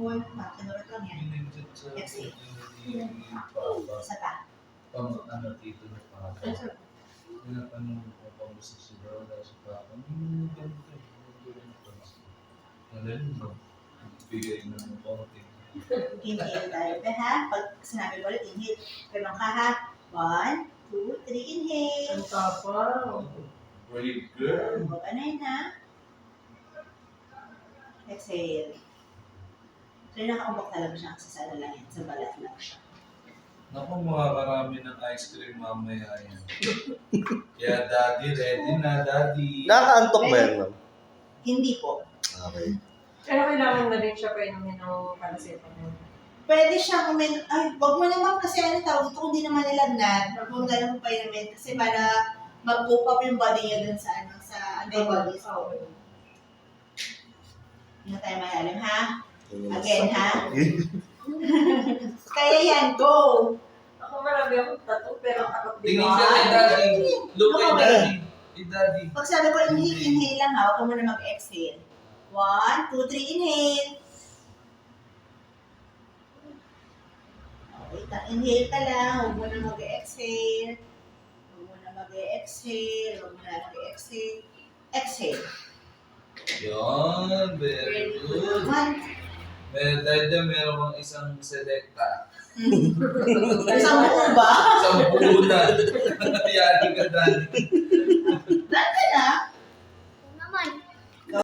One, makinurot lang yan. Exhale. Isa pa. Ano dito na pa. Pinatanong ko pa mo sa siguro dahil sa pa. Ganito. Ngayon, magbigay ng konti. Inhale tayo. Ha? Pag sinabi ko ulit, inhale. Ganun ka ha. 1, 2, 3, inhale. Ang tapang. Brave girl. Huwag ka na yun ha. Exhale. So yung nakaumbok talaga siya kasi sa lang yan. Sa balat lang siya. Naku, makakarami ng ice cream mamaya yan. Kaya daddy, ready na daddy. Nakakaantok ba yan, ma'am? Hindi po. Okay. Pero kailangan na rin siya pa inumin ng paracetamol. Pwede siyang ay, wag mo naman kasi ano tawag ito, kung di naman nilagnat, wag mo ganun pa inumin kasi para mag-cope up yung body niya dun sa sa antibodies. Oo. Hindi na tayo malalim ha? Again ha? Kaya yan, go! Ako marami akong tattoo pero takot din Tingin ako. ka kay daddy. Look kay daddy. Kay daddy. Pag sabi ko inhale, inhale lang ha, huwag mo na mag-exhale. 1, 2, 3, inhale. Okay, inhale ka lang, huwag mo na mag-exhale. Huwag mo na mag-exhale, huwag mo na mag-exhale. Exhale. Yun, very good. 1, Dahil meron kang isang selecta. isang buo ba? Isang buo na. Yari ka daddy. Lahat ka na.